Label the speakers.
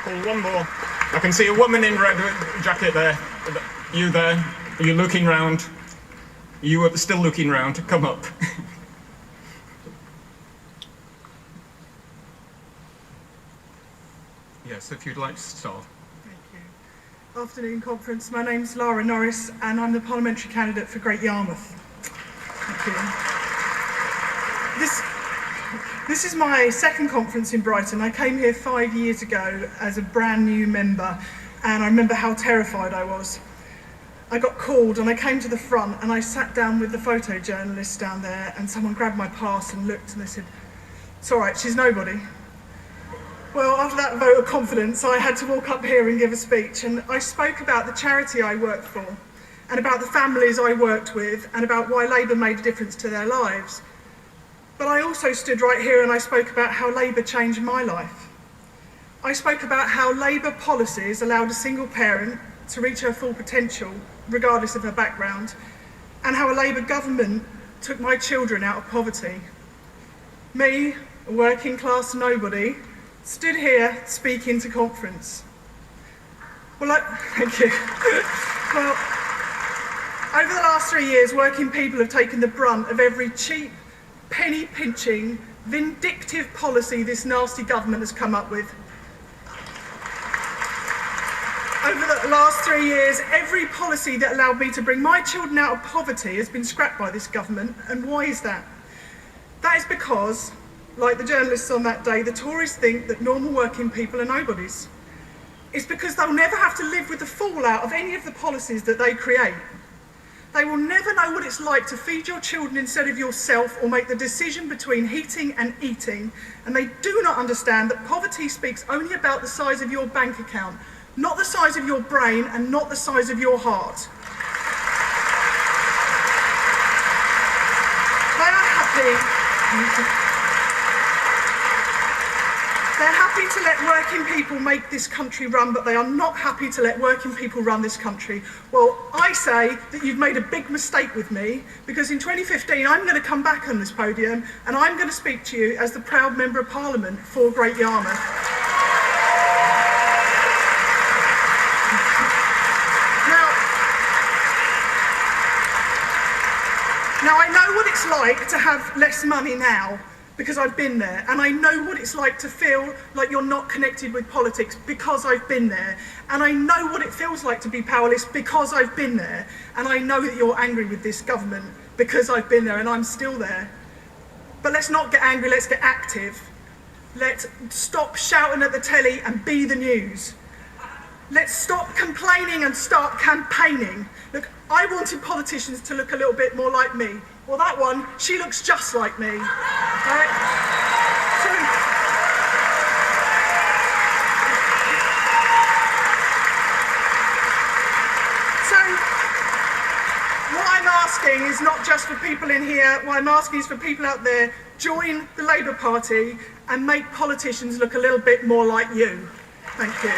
Speaker 1: pull one more. I can see a woman in red jacket there. You there? You're looking round. You are still looking round. Come up. Yes, if you'd like to start.
Speaker 2: Thank you. Afternoon conference. My name's Lara Norris and I'm the parliamentary candidate for Great Yarmouth. Thank you. This is my second conference in Brighton. I came here 5 years ago as a brand new member and I remember how terrified I was. I got called and I came to the front and I sat down with the photojournalist down there and someone grabbed my pass and looked and they said, "It's all right, she's nobody." Well, after that vote of confidence, I had to walk up here and give a speech, and I spoke about the charity I worked for and about the families I worked with and about why Labour made a difference to their lives. But I also stood right here and I spoke about how Labour changed my life. I spoke about how Labour policies allowed a single parent to reach her full potential, regardless of her background, and how a Labour government took my children out of poverty. Me, a working class nobody, stood here speaking to conference. Well, thank you. Well, over the last 3 years, working people have taken the brunt of every cheap, penny-pinching, vindictive policy this nasty government has come up with. Over the last 3 years, every policy that allowed me to bring my children out of poverty has been scrapped by this government, and why is that? That is because, like the journalists on that day, the Tories think that normal working people are nobodies. It's because they'll never have to live with the fallout of any of the policies that they create. They will never know what it's like to feed your children instead of yourself or make the decision between heating and eating, and they do not understand that poverty speaks only about the size of your bank account, not the size of your brain and not the size of your heart. They are happy. They're happy to let working people make this country run, but they are not happy to let working people run this country. Well, I say that you've made a big mistake with me, because in 2015 I'm going to come back on this podium and I'm going to speak to you as the proud Member of Parliament for Great Yarmouth. Now I know what it's like to have less money now, because I've been there, and I know what it's like to feel like you're not connected with politics, because I've been there, and I know what it feels like to be powerless, because I've been there, and I know that you're angry with this government because I've been there and I'm still there. But let's not get angry, let's get active. Let's stop shouting at the telly and be the news. Let's stop complaining and start campaigning. Look, I wanted politicians to look a little bit more like me. Well, that one, she looks just like me. Right? So what I'm asking is not just for people in here, what I'm asking is for people out there, join the Labour Party and make politicians look a little bit more like you. Thank you.